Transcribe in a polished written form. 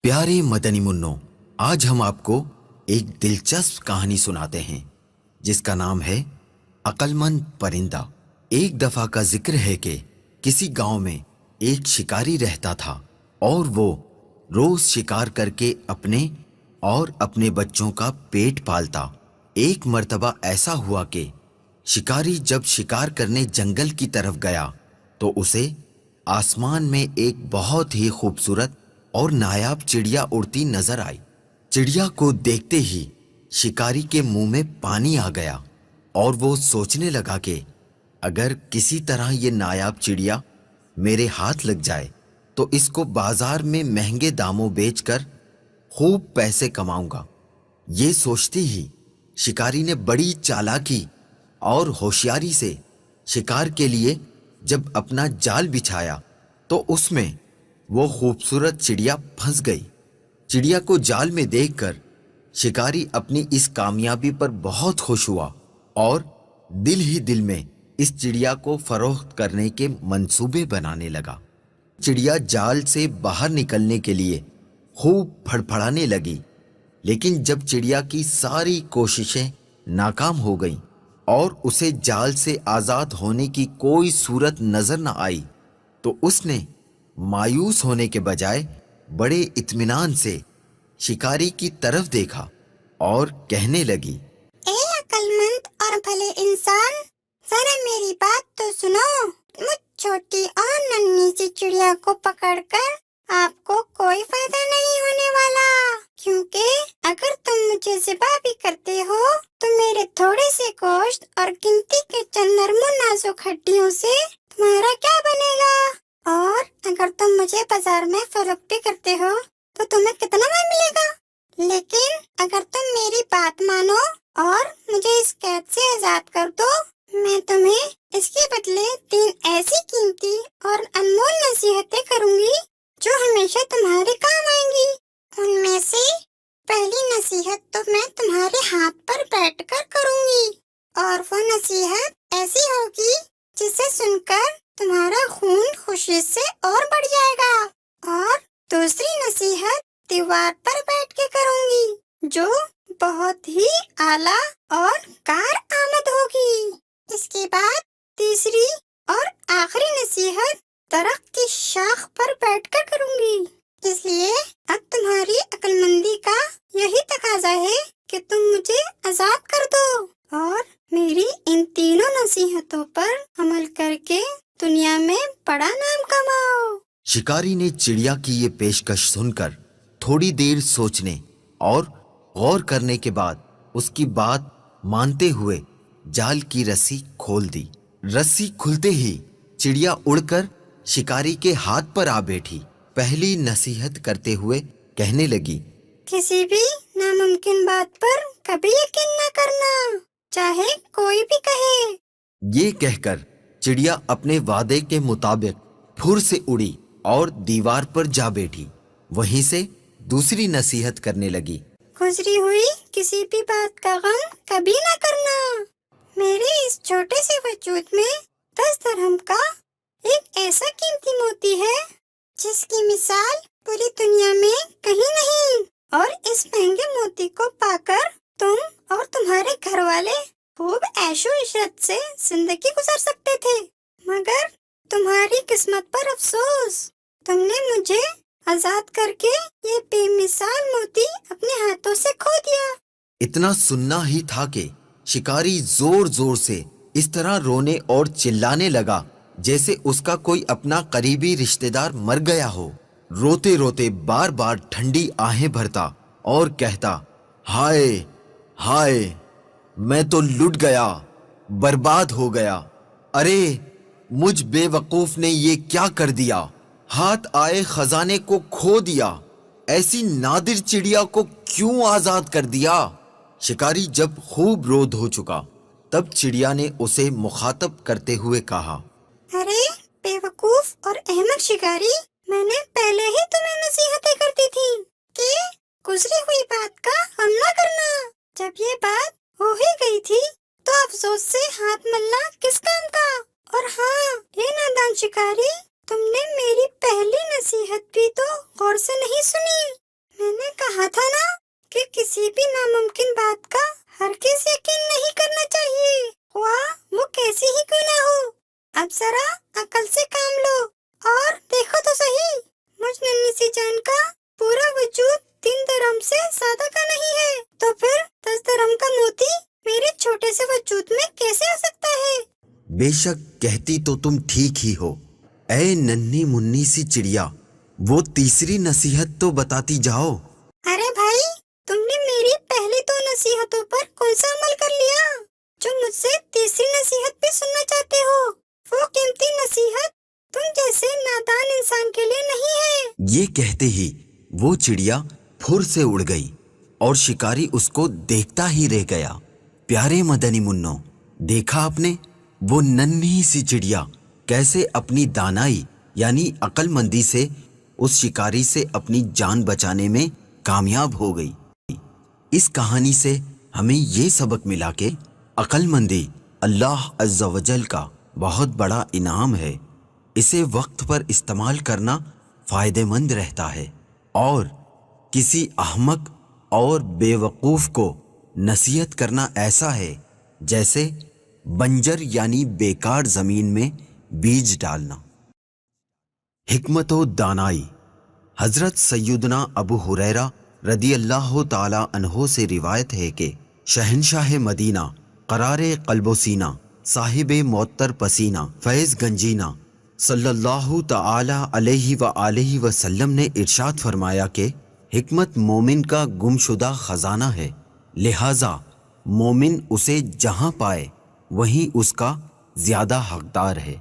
پیارے مدنی منوں، آج ہم آپ کو ایک دلچسپ کہانی سناتے ہیں جس کا نام ہے عقل مند پرندہ۔ ایک دفعہ کا ذکر ہے کہ کسی گاؤں میں ایک شکاری رہتا تھا اور وہ روز شکار کر کے اپنے اور اپنے بچوں کا پیٹ پالتا۔ ایک مرتبہ ایسا ہوا کہ شکاری جب شکار کرنے جنگل کی طرف گیا تو اسے آسمان میں ایک بہت ہی خوبصورت اور نایاب چڑیا اڑتی نظر آئی۔ چڑیا کو دیکھتے ہی شکاری کے منہ میں پانی آ گیا اور وہ سوچنے لگا کہ اگر کسی طرح یہ نایاب چڑیا میرے ہاتھ لگ جائے تو اس کو بازار میں مہنگے داموں بیچ کر خوب پیسے کماؤں گا۔ یہ سوچتے ہی شکاری نے بڑی چالاکی اور ہوشیاری سے شکار کے لیے جب اپنا جال بچھایا تو اس میں وہ خوبصورت چڑیا پھنس گئی۔ چڑیا کو جال میں دیکھ کر شکاری اپنی اس کامیابی پر بہت خوش ہوا اور دل ہی دل میں اس چڑیا کو فروخت کرنے کے منصوبے بنانے لگا۔ چڑیا جال سے باہر نکلنے کے لیے خوب پھڑپھڑانے لگی، لیکن جب چڑیا کی ساری کوششیں ناکام ہو گئیں اور اسے جال سے آزاد ہونے کی کوئی صورت نظر نہ آئی تو اس نے مایوس ہونے کے بجائے بڑے اطمینان سے شکاری کی طرف دیکھا اور کہنے لگی، اے عقل مند اور بھلے انسان، ذرا میری بات تو سنو۔ مجھ چھوٹی اور ننھی سی چڑیا کو پکڑ کر آپ کو کوئی فائدہ نہیں ہونے والا، کیونکہ اگر تم مجھے ذبح بھی کرتے ہو تو میرے تھوڑے سے گوشت اور گنتی کے چند نرم و نازک ہڈیوں سے تمہارا کیا بنے گا؟ اور اگر تم مجھے بازار میں فروخت بھی کرتے ہو تو تمہیں کتنا مال ملے گا؟ لیکن اگر تم میری بات مانو اور مجھے اس قید سے آزاد کر دو، میں تمہیں اس کے بدلے 3 ایسی قیمتی اور انمول نصیحتیں کروں گی جو ہمیشہ تمہارے کام آئیں گی۔ ان میں سے پہلی نصیحت تو میں تمہارے ہاتھ پر بیٹھ کر کروں گی، اور وہ نصیحت ایسی ہوگی جسے سن کر تمہارا خون خوشی سے اور بڑھ جائے گا۔ اور دوسری نصیحت دیوار پر بیٹھ کے کروں گی جو بہت ہی اعلیٰ اور کارآمد ہوگی۔ اس کے بعد تیسری اور آخری نصیحت درخت کی شاخ پر بیٹھ کر کروں گی، اس لیے اب تمہاری عقل مندی کا یہی تقاضا ہے کہ تم مجھے آزاد کر دو اور میری ان تینوں نصیحتوں پر عمل کر کے دنیا میں بڑا نام کماؤ۔ شکاری نے چڑیا کی یہ پیشکش سن کر تھوڑی دیر سوچنے اور غور کرنے کے بعد اس کی بات مانتے ہوئے جال کی رسی کھول دی۔ رسی کھلتے ہی چڑیا اڑ کر شکاری کے ہاتھ پر آ بیٹھی۔ پہلی نصیحت کرتے ہوئے کہنے لگی، کسی بھی ناممکن بات پر کبھی یقین نہ کرنا، چاہے کوئی بھی کہے۔ یہ کہہ کر چڑیا اپنے وعدے کے مطابق پھر سے اڑی اور دیوار پر جا بیٹھی۔ وہیں سے دوسری نصیحت کرنے لگی، گزری ہوئی کسی بھی بات کا غم کبھی نہ کرنا۔ میرے اس چھوٹے سے وجود میں 10 درہم کا ایک ایسا قیمتی موتی ہے جس کی مثال پوری دنیا میں کہیں نہیں، اور اس مہنگے موتی کو پا کر تم اور تمہارے گھر والے خوب عیش و عشرت سے زندگی گزار سکتے تھے، مگر تمہاری قسمت پر افسوس، تم نے مجھے آزاد کر کے یہ بے مثال موتی اپنے ہاتھوں سے کھو دیا۔ اتنا سننا ہی تھا کہ شکاری زور زور سے اس طرح رونے اور چلانے لگا جیسے اس کا کوئی اپنا قریبی رشتہ دار مر گیا ہو۔ روتے روتے بار بار ٹھنڈی آہیں بھرتا اور کہتا، ہائے ہائے، میں تو لٹ گیا، برباد ہو گیا۔ ارے مجھ بے وقوف نے یہ کیا کر دیا، ہاتھ آئے خزانے کو کھو دیا، ایسی نادر چڑیا کو کیوں آزاد کر دیا۔ شکاری جب خوب رو دھو چکا تب چڑیا نے اسے مخاطب کرتے ہوئے کہا، ارے بے وقوف اور احمق شکاری، میں نے پہلے ہی تمہیں نصیحتیں کر دی تھی کہ گزری ہوئی بات کا غم نہ کرنا۔ جب یہ بات ہو ہی گئی تھی تو افسوس سے ہاتھ ملنا کس کام کا؟ اور ہاں، اے نادان شکاری، تم نے میری پہلی نصیحت بھی تو غور سے نہیں سنی۔ کہا تھا نا کہ کسی بھی ناممکن بات کا ہرگز یقین نہیں کرنا چاہیے، خواہ وہ کیسی ہی کیوں نہ ہو۔ اب ذرا عقل سے کام لو اور دیکھو تو صحیح، مجھ ننھی سی جان کا پورا وجود 3 درہم سے زیادہ کا نہیں ہے، تو پھر 10 درہم کا موتی میرے چھوٹے سے وجود میں کیسے آ سکتا ہے؟ بے شک کہتی تو تم ٹھیک ہی ہو، اے ننھی منی سی چڑیا، وہ تیسری نصیحت تو بتاتی جاؤ۔ ارے بھائی، تم نے میری پہلی 2 نصیحتوں پر کون سا عمل کر لیا جو مجھ سے تیسری نصیحت بھی سننا چاہتے ہو؟ وہ قیمتی نصیحت تم جیسے نادان انسان کے لیے نہیں ہے۔ یہ کہتے ہی وہ چڑیا پھر سے اڑ گئی اور شکاری اس کو دیکھتا ہی رہ گیا۔ پیارے مدنی منو، دیکھا آپ نے وہ ننھی سی چڑیا کیسے اپنی دانائی یعنی عقل مندی سے اس شکاری سے اپنی جان بچانے میں کامیاب ہو گئی۔ اس کہانی سے ہمیں یہ سبق ملا کہ عقل مندی اللہ عز و جل کا بہت بڑا انعام ہے، اسے وقت پر استعمال کرنا فائدہ مند رہتا ہے، اور کسی احمق اور بے وقوف کو نصیحت کرنا ایسا ہے جیسے بنجر یعنی بیکار زمین میں بیج ڈالنا۔ حکمت و دانائی۔ حضرت سیدنا ابو ہریرہ رضی اللہ تعالی عنہ سے روایت ہے کہ شہنشاہ مدینہ قرار قلب و سینہ صاحب معطر پسینہ فیض گنجینہ صلی اللہ تعالی علیہ وآلہ وسلم نے ارشاد فرمایا کہ حکمت مومن کا گمشدہ خزانہ ہے، لہٰذا مومن اسے جہاں پائے وہیں اس کا زیادہ حقدار ہے۔